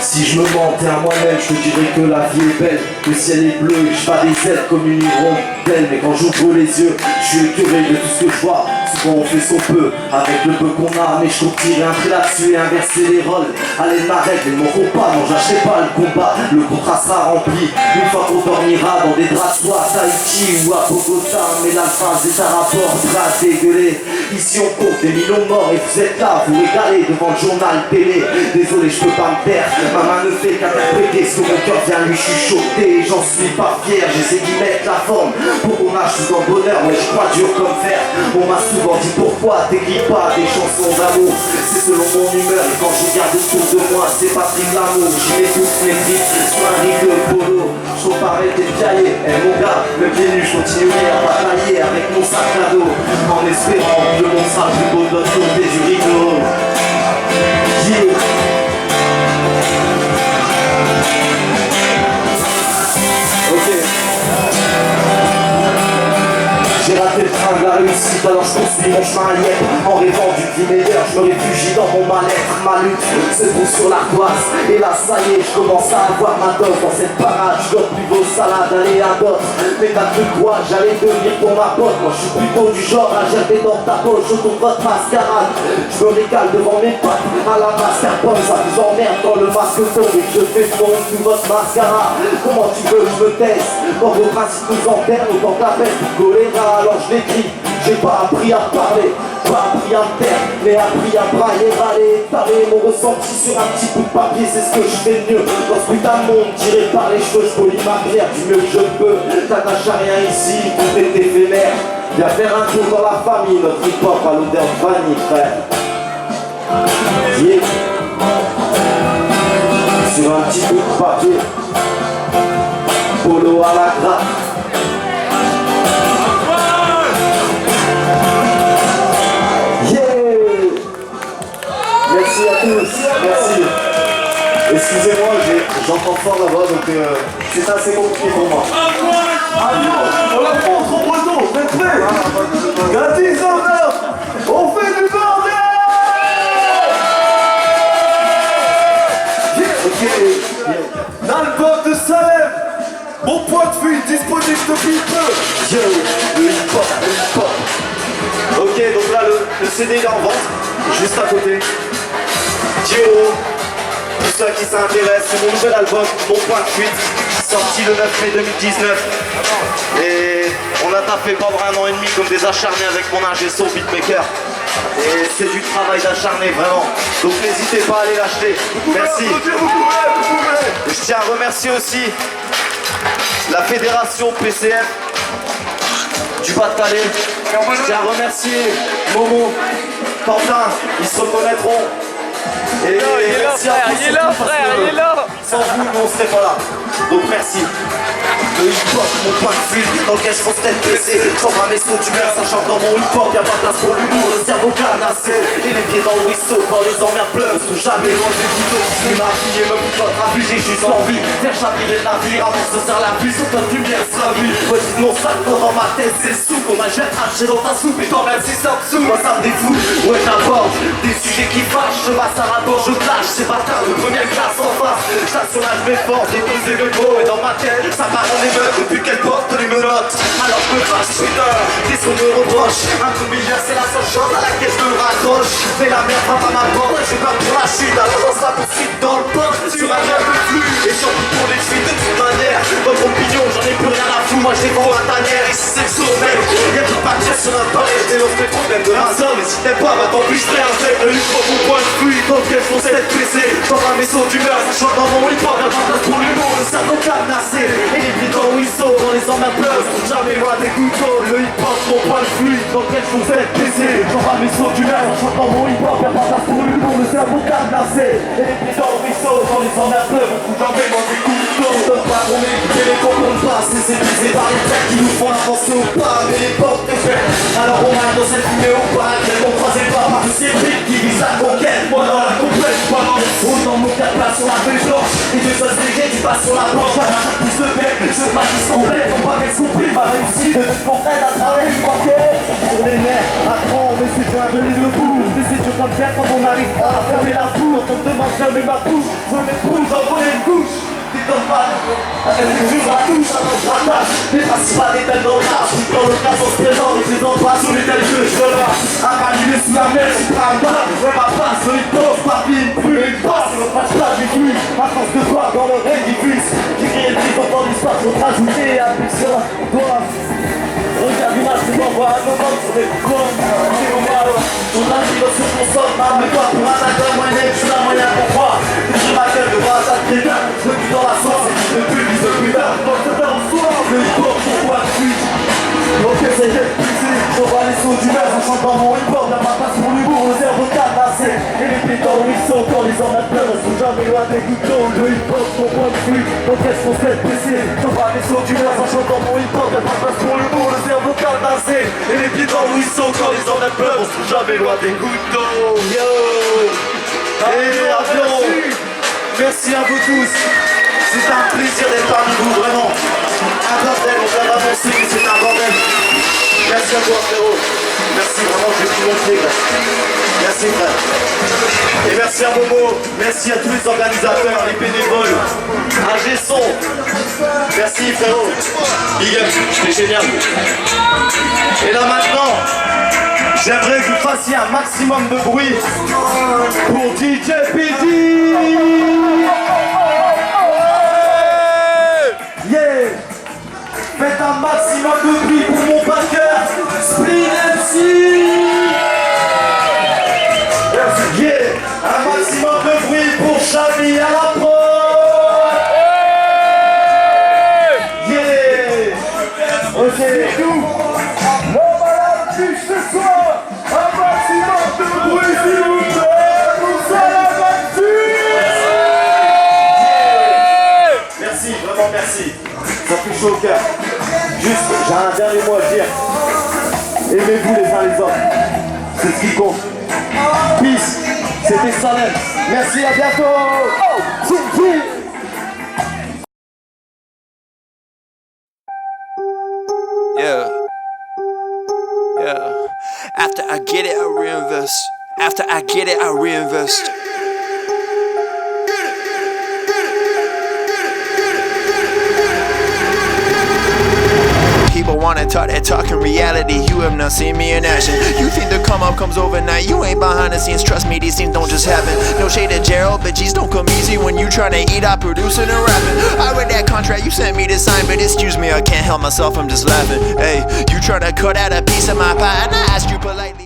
Si je me mentais à moi-même, je te dirais que la vie est belle, le ciel est bleu et je bats des ailes comme une hirondelle. Mais quand j'ouvre les yeux, je suis écœuré de tout ce que je vois. Souvent on fait ce qu'on peut, avec le peu qu'on a, mais je compte tirer un trait là-dessus et inverser les rôles. Allez ma règle, ils m'en font pas, non j'achèterai pas le combat, le contrat sera rempli. Une fois qu'on dormira dans des draps soie à Tahiti ou à Bogota, mais la phrase est un rapport très dégueulé. Ici on compte des millions morts et vous êtes là, vous régalez devant le journal télé. Désolé je peux pas me taire, ma main ne fait qu'interpréter ce que mon cœur vient lui chuchoter. J'en suis pas fier, j'essaie d'y mettre la forme pour qu'on nage tout dans le bonheur, mais je crois dur comme fer. On m'a souvent dit pourquoi t'écris pas des chansons d'amour. C'est selon mon humeur et quand je regarde autour de moi c'est pas de l'amour. J'y mets toutes mes tripes sur un riz de polo. Je comparais tes piaillés, mon gars, le pied nu, je continuerai à batailler avec mon sac à dos, en espérant que le monde sera plus beau de l'autre côté du rideau. Yeah. Ok. J'ai raté le train de la réussite, alors je poursuis mon chemin à Liège. En rêvant d'une vie meilleure, je me réfugie dans mon mal-être. Ma lutte se trouve sur l'ardoise. Et là, ça y est, je commence à avoir ma dose dans cette parade. Je goûte plus vos salades, allez à d'autres. Mais t'as cru quoi, j'allais devenir pour ma pote. Moi, je suis plutôt du genre à gerber dans ta poche autour de votre mascarade. Je me régale devant mes potes à la mascarpone. Ça vous emmerde quand le masque tombe et que je fais fondre tout votre mascara. Comment tu veux que je me taise quand vos principes nous enterrent autant que la peine pour choléra. Alors je l'écris, j'ai pas appris à parler, pas appris à me taire, mais appris à brailler, râler, étaler mon ressenti sur un petit bout de papier. C'est ce que je fais de mieux dans ce putain de monde, tiré par les cheveux, je polis ma bière du mieux que je peux. T'attaches à rien ici, tout est éphémère. Viens faire un tour dans la famille, notre hip-hop à l'odeur de vanille, frère. Yeah. Sur un petit bout de papier, polo à la gratte. Merci à tous, merci. Excusez-moi, j'entends fort la voix, donc c'est assez compliqué pour moi. On la prend trop breton, vous êtes prêts? Gratis honneur, on fait du bordel. Ok, l'album de Salem, mon point de fuite disponible depuis peu. Yo, le hip-hop, le hip-hop. Ok, donc là le CD il est en vente, juste à côté. Dio, pour ceux qui s'intéressent, c'est mon nouvel album, Mon Point de Fuite, sorti le 9 mai 2019. Et on a taffé pendant 1 an et demi comme des acharnés avec mon ingé son beatmaker. Et c'est du travail d'acharné vraiment. Donc n'hésitez pas à aller l'acheter. Merci. Je tiens à remercier aussi la fédération PCF du Pas-de-Calais. Je tiens à remercier Momo, Quentin, ils se reconnaîtront. Et merci à vous, il est là, frère, il est là. Sans vous, nous on serait pas là. Donc merci. Le hip-hop, mon point de fuite, dans lequel je pense tête baissée. J'envoie un vaisseau d'humeur, sachant que dans mon hip-hop, y'a pas de place pour l'humour, le cerveau carnassé. Et les pieds dans le ruisseau, quand les emmerdes pleuvent, sont jamais loin du couteau. Je m'a affilié, me bouge votre avis, j'ai juste envie. Faire chavirer le navire avant de se serre la puce, autant de lumière sera vue. Ouais, dis mon sac, dans ma tête, c'est sous, qu'on a jet haché dans ta soupe, et quand même si ça me saoule, moi ça me défoule. Ouais, j'aborde des sujets qui fâchent, je masse à rapport, je m'efforce de poser le mot. Et dans ma tête, ça part en émeute depuis qu'elle porte les menottes. Alors je me fâche, putain, qu'est-ce qu'on me reproche? Un coup milliard, c'est la seule chose à laquelle je me raccroche. Mais la merde frappe à ma porte, j'ai peur pour la chute. Alors dans sa poursuite dans le port, sur un air de flux. Et surtout pour les fuites de toute manière. Votre opinion, j'en ai plus rien à foutre. Moi j'ai pour la tanière, ici c'est le sommet. Y'a plus de papier sur notre palais, je dénonce les problèmes de la zone. Et si t'aimes pas, bah tant pis, je serai un fait. Le hip-hop au point de vue, donc qu'elles sont cette pressée. Dans un vaisseau d'humeur, ça chante dans mon hip-hop. Y'a pas de place pour l'humour, le cerveau cadenassé. Et les pieds dans le ruisseau, dans les emmerdes pleurent. Jamais loin des couteaux, le hip-hop, mon point de vue, donc qu'elles sont cette pressée. Dans un vaisseau d'humeur, ça chante dans mon hip-hop. Y'a pas de place pour l'humour, le cerveau cadenassé. Et les pieds dans le ruisseau, dans les emmerdes pleurent. Jamais loin des couteaux. Donne pas qu'on écoute les cons qu'on passe. Et c'est épuisé par les traits qui nous font avancer au pas. Mais les portes est faites. Alors on a dans cette fumée au pas. On croisait pas par tous ces briques qui visent la conquête. Moi dans la complète balance. Autant mon 4 places sur la feuille blanche. Et deux choses légers qui passent sur la planche. Pas d'un plus de paix. Je passe qui se complète. On va avec compris ma réussite. De ce qu'on fait à travers une banquette. Sur les nerfs, apprends, mais c'est pas venir debout. Mais c'est dur comme faire quand on arrive à fermer la foule. On te demande jamais ma bouche. Je m'épouse, j'envoie une couche. Tu t'en vas, elle joue la touche, ça t'en rattache. Les principales des têtes dans l'arche. Dans l'occasion se présente, ne présente pas sous les tels que je lâche. Accalimé sous la mer, je prends un bas. Ouais, ma passe, le hip-hop, papy, une pluie, une passe. Le match là, j'ai vu, à force de voir dans l'oreille diffuse. J'ai créé le truc dans l'espace, l'autre ajouté, appuie sur la doigt. Regarde l'image, tu m'envoies un moment sur les cônes. C'est normal, ton avis va sur ton sol. Arme-toi pour un acteur, moi, je suis là, moyen pour moi. Je m'appelle de voir ça qui est bien. Le but dans la sauce, le but du seul plus tard. Donc c'est dans le soir, le hip-hop, pourquoi tu fuis. Ok, c'est épuisé. On va les sauts du verre, on chante dans mon hip-hop. La ma passe pour l'humour, le cerveau cadenassé. Et les pieds dans le ruisseau, quand les hommes pleurent, sont jamais loin des couteaux. Le hip-hop, son point de vue. Donc elles sont faites baisser. On va les sauts du verre, on chante dans mon hip-hop. La ma passe pour l'humour, le cerveau cadenassé. Et les pieds dans le ruisseau, quand les hommes pleurent, sont jamais loin des couteaux. Yo! Et avion! Merci à vous tous. C'est un plaisir d'être parmi vous, vraiment. Un bordel, on vient d'avancer, mais c'est un bordel. Merci à toi, frérot. Merci, vraiment, j'ai tout montré, frère. Merci, frère. Et merci à Momo. Merci à tous les organisateurs, les bénévoles. À Gesson. Merci, frérot. Big up, c'était génial. Et là, maintenant, j'aimerais que vous fassiez un maximum de bruit pour DJ PD. Yeah! Faites un maximum de bruit pour mon backer, Spleen MC! Yeah! Un maximum de bruit pour Xavi à la prod! Yeah! Ok! On va la fiche ce soir! Un maximum de bruit s'il vous plaît pour Salamatu! Merci, vraiment merci. Ça fait chaud au cœur. Juste, j'ai un dernier mot à dire. Aimez-vous les uns les autres. C'est ce qui compte. Peace. C'était Salem. Merci, à bientôt. Oh, yeah. Yeah. After I get it, I reinvest. After I get it, I reinvest. People wanna talk that talk in reality. You have not seen me in action. You think the come up comes overnight. You ain't behind the scenes, trust me, these things don't just happen. No shade to Gerald, but G's don't come easy. When you tryna eat, I producing and rapping. I read that contract you sent me to sign, but excuse me, I can't help myself, I'm just laughing. Hey, you tryna cut out a piece of my pie, and I asked you politely.